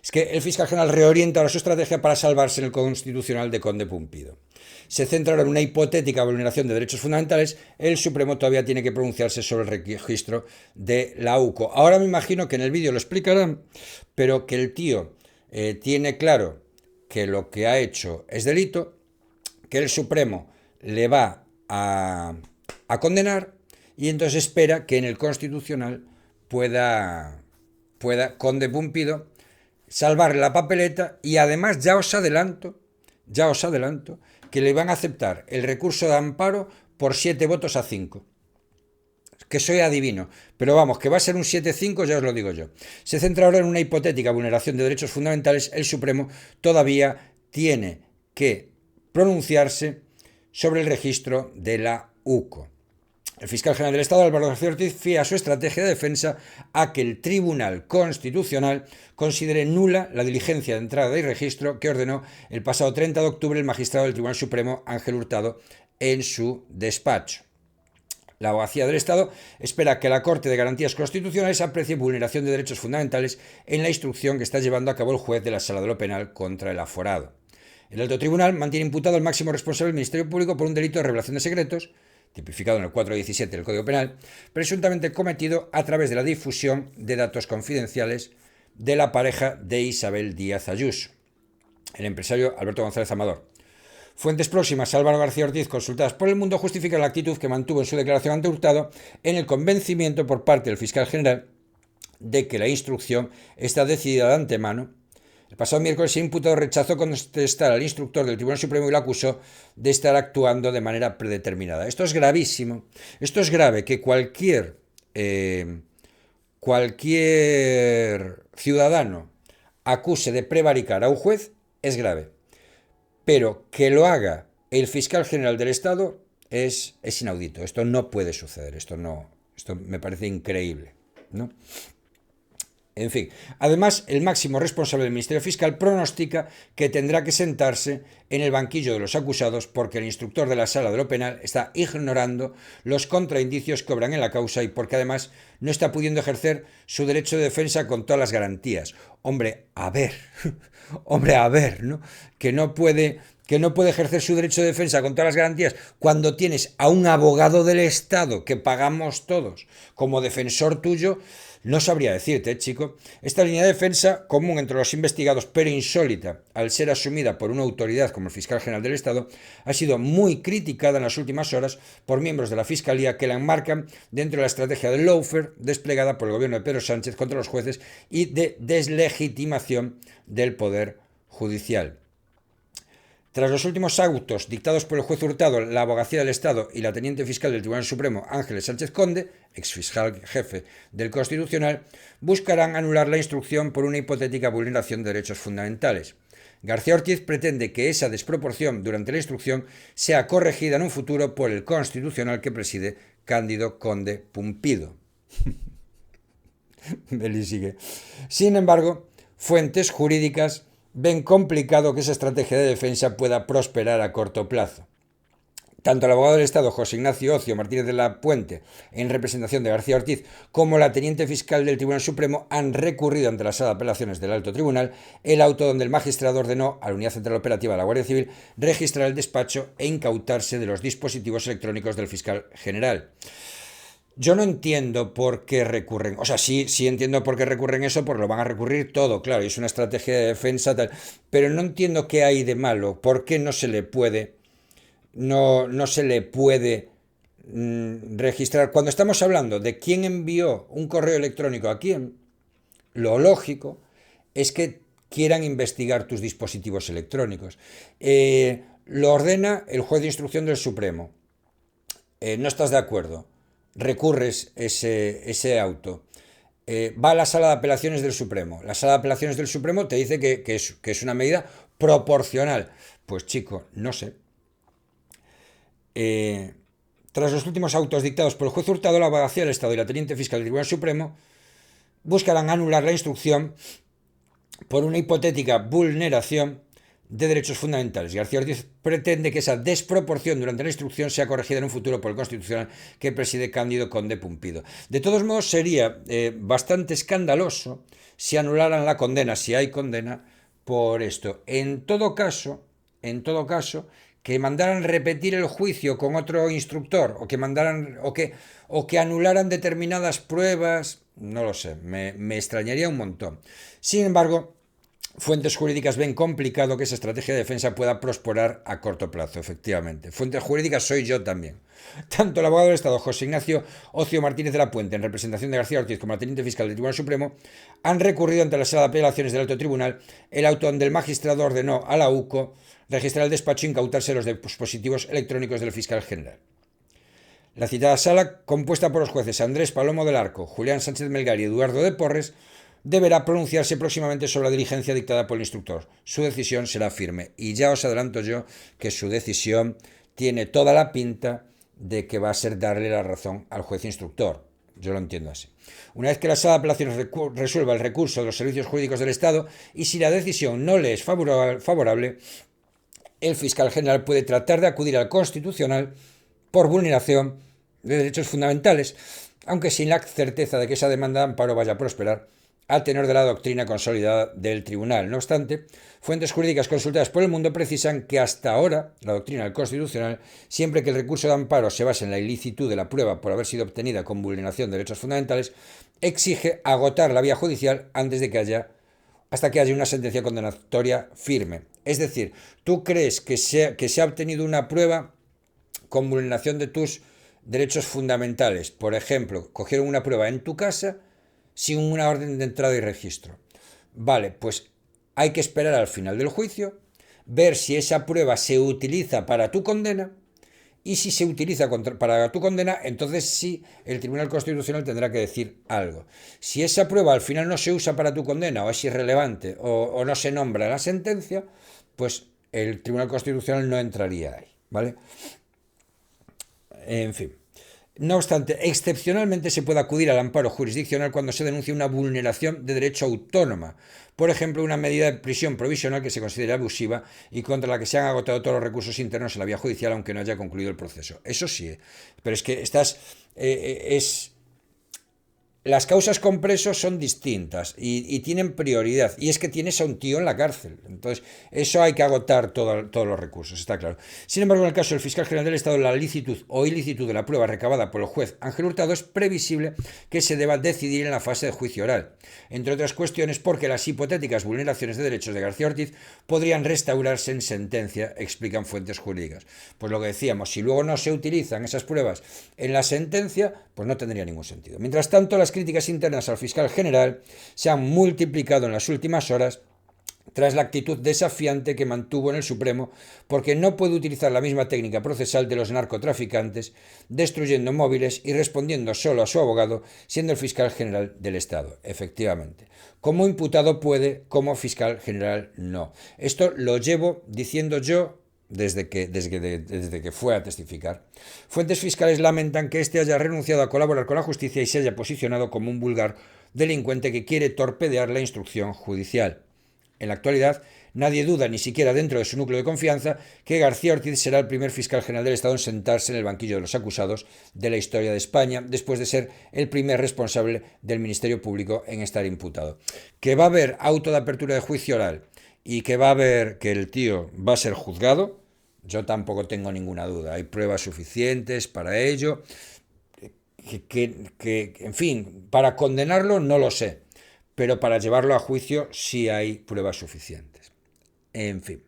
Es que el fiscal general reorienta ahora su estrategia para salvarse en el Constitucional de Conde Pumpido. Se centra ahora en una hipotética vulneración de derechos fundamentales. El Supremo todavía tiene que pronunciarse sobre el registro de la UCO. Ahora me imagino que en el vídeo lo explicarán, pero que el tío tiene claro que lo que ha hecho es delito, que el Supremo le va a condenar y entonces espera que en el Constitucional pueda Conde Pumpido salvarle la papeleta y además ya os adelanto que le van a aceptar el recurso de amparo por 7 votos a 5. Que soy adivino, pero vamos, que va a ser un 7-5, ya os lo digo yo. Se centra ahora en una hipotética vulneración de derechos fundamentales. El Supremo todavía tiene que pronunciarse sobre el registro de la UCO. El fiscal general del Estado, Álvaro García Ortiz, fía su estrategia de defensa a que el Tribunal Constitucional considere nula la diligencia de entrada y registro que ordenó el pasado 30 de octubre el magistrado del Tribunal Supremo, Ángel Hurtado, en su despacho. La abogacía del Estado espera que la Corte de Garantías Constitucionales aprecie vulneración de derechos fundamentales en la instrucción que está llevando a cabo el juez de la Sala de lo Penal contra el aforado. El alto tribunal mantiene imputado al máximo responsable del Ministerio Público por un delito de revelación de secretos, tipificado en el 417 del Código Penal, presuntamente cometido a través de la difusión de datos confidenciales de la pareja de Isabel Díaz Ayuso, el empresario Alberto González Amador. Fuentes próximas a Álvaro García Ortiz, consultadas por El Mundo, justifican la actitud que mantuvo en su declaración ante Hurtado en el convencimiento por parte del fiscal general de que la instrucción está decidida de antemano. El pasado miércoles el imputado rechazó contestar al instructor del Tribunal Supremo y lo acusó de estar actuando de manera predeterminada. Esto es gravísimo. Esto es grave, que cualquier ciudadano acuse de prevaricar a un juez es grave. Pero que lo haga el fiscal general del Estado es inaudito. Esto no puede suceder. Esto me parece increíble, ¿no? En fin, además, el máximo responsable del Ministerio Fiscal pronostica que tendrá que sentarse en el banquillo de los acusados porque el instructor de la Sala de lo Penal está ignorando los contraindicios que obran en la causa y porque además no está pudiendo ejercer su derecho de defensa con todas las garantías. Hombre, a ver, ¿no? Que no puede ejercer su derecho de defensa con todas las garantías cuando tienes a un abogado del Estado que pagamos todos como defensor tuyo. No sabría decirte, chico. Esta línea de defensa, común entre los investigados, pero insólita al ser asumida por una autoridad como el fiscal general del Estado, ha sido muy criticada en las últimas horas por miembros de la Fiscalía que la enmarcan dentro de la estrategia del lawfare desplegada por el gobierno de Pedro Sánchez contra los jueces y de deslegitimación del Poder Judicial. Tras los últimos autos dictados por el juez Hurtado, la abogacía del Estado y la teniente fiscal del Tribunal Supremo, Ángeles Sánchez Conde, exfiscal jefe del Constitucional, buscarán anular la instrucción por una hipotética vulneración de derechos fundamentales. García Ortiz pretende que esa desproporción durante la instrucción sea corregida en un futuro por el Constitucional que preside Cándido Conde Pumpido. Beli sigue. Sin embargo, fuentes jurídicas ven complicado que esa estrategia de defensa pueda prosperar a corto plazo. Tanto el abogado del Estado, José Ignacio Ocio Martínez de la Puente, en representación de García Ortiz, como la teniente fiscal del Tribunal Supremo han recurrido ante la Sala de Apelaciones del Alto Tribunal el auto donde el magistrado ordenó a la Unidad Central Operativa de la Guardia Civil registrar el despacho e incautarse de los dispositivos electrónicos del fiscal general. Yo no entiendo por qué recurren, o sea, sí entiendo por qué recurren eso, porque lo van a recurrir todo, claro, y es una estrategia de defensa tal, pero no entiendo qué hay de malo, por qué no se le puede, no se le puede registrar. Cuando estamos hablando de quién envió un correo electrónico a quién, lo lógico es que quieran investigar tus dispositivos electrónicos. Lo ordena el juez de instrucción del Supremo. No estás de acuerdo. Recurres ese auto. Va a la Sala de Apelaciones del Supremo. La Sala de Apelaciones del Supremo te dice que es una medida proporcional. Pues chico, no sé. Tras los últimos autos dictados por el juez Hurtado, la abogacía del Estado y la teniente fiscal del Tribunal Supremo buscarán anular la instrucción por una hipotética vulneración de Derechos Fundamentales. García Ortiz pretende que esa desproporción durante la instrucción sea corregida en un futuro por el Constitucional que preside Cándido Conde Pumpido. De todos modos, sería bastante escandaloso si anularan la condena, si hay condena, por esto. En todo caso, que mandaran repetir el juicio con otro instructor, o que mandaran, o que anularan determinadas pruebas, no lo sé, me extrañaría un montón. Sin embargo, fuentes jurídicas ven complicado que esa estrategia de defensa pueda prosperar a corto plazo, efectivamente. Fuentes jurídicas soy yo también. Tanto el abogado del Estado José Ignacio Ocio Martínez de la Puente, en representación de García Ortiz, como el teniente fiscal del Tribunal Supremo, han recurrido ante la Sala de Apelaciones del Alto Tribunal el auto donde el magistrado ordenó a la UCO registrar el despacho e incautarse los dispositivos electrónicos del fiscal general. La citada sala, compuesta por los jueces Andrés Palomo del Arco, Julián Sánchez Melgar y Eduardo de Porres, deberá pronunciarse próximamente sobre la diligencia dictada por el instructor. Su decisión será firme y ya os adelanto yo que su decisión tiene toda la pinta de que va a ser darle la razón al juez instructor. Yo lo entiendo así. Una vez que la sala de apelaciones resuelva el recurso de los servicios jurídicos del Estado y si la decisión no le es favorable, el fiscal general puede tratar de acudir al Constitucional por vulneración de derechos fundamentales, aunque sin la certeza de que esa demanda de amparo vaya a prosperar al tenor de la doctrina consolidada del tribunal. No obstante, fuentes jurídicas consultadas por El Mundo precisan que hasta ahora la doctrina del Constitucional, siempre que el recurso de amparo se base en la ilicitud de la prueba por haber sido obtenida con vulneración de derechos fundamentales, exige agotar la vía judicial antes de que hasta que haya una sentencia condenatoria firme. Es decir, tú crees que se ha obtenido una prueba con vulneración de tus derechos fundamentales. Por ejemplo, cogieron una prueba en tu casa sin una orden de entrada y registro. Vale, pues hay que esperar al final del juicio, ver si esa prueba se utiliza para tu condena, y si se utiliza para tu condena, entonces sí, el Tribunal Constitucional tendrá que decir algo. Si esa prueba al final no se usa para tu condena, o es irrelevante, o no se nombra en la sentencia, pues el Tribunal Constitucional no entraría ahí, ¿vale? En fin. No obstante, excepcionalmente se puede acudir al amparo jurisdiccional cuando se denuncia una vulneración de derecho autónoma, por ejemplo, una medida de prisión provisional que se considera abusiva y contra la que se han agotado todos los recursos internos en la vía judicial aunque no haya concluido el proceso. Eso sí, pero es que las causas con presos son distintas y tienen prioridad. Y es que tienes a un tío en la cárcel. Entonces, eso hay que agotar todos los recursos, está claro. Sin embargo, en el caso del fiscal general del Estado, la licitud o ilicitud de la prueba recabada por el juez Ángel Hurtado es previsible que se deba decidir en la fase de juicio oral. Entre otras cuestiones, porque las hipotéticas vulneraciones de derechos de García Ortiz podrían restaurarse en sentencia, explican fuentes jurídicas. Pues lo que decíamos, si luego no se utilizan esas pruebas en la sentencia, pues no tendría ningún sentido. Mientras tanto, las críticas internas al fiscal general se han multiplicado en las últimas horas tras la actitud desafiante que mantuvo en el Supremo porque no puede utilizar la misma técnica procesal de los narcotraficantes, destruyendo móviles y respondiendo solo a su abogado, siendo el fiscal general del Estado. Efectivamente, como imputado puede, como fiscal general no. Esto lo llevo diciendo yo desde que fue a testificar. Fuentes fiscales lamentan que éste haya renunciado a colaborar con la justicia y se haya posicionado como un vulgar delincuente que quiere torpedear la instrucción judicial. En la actualidad, nadie duda, ni siquiera dentro de su núcleo de confianza, que García Ortiz será el primer fiscal general del Estado en sentarse en el banquillo de los acusados de la historia de España, después de ser el primer responsable del Ministerio Público en estar imputado. Que va a haber auto de apertura de juicio oral y que va a haber que el tío va a ser juzgado, yo tampoco tengo ninguna duda. Hay pruebas suficientes para ello. En fin, para condenarlo no lo sé, pero para llevarlo a juicio sí hay pruebas suficientes. En fin.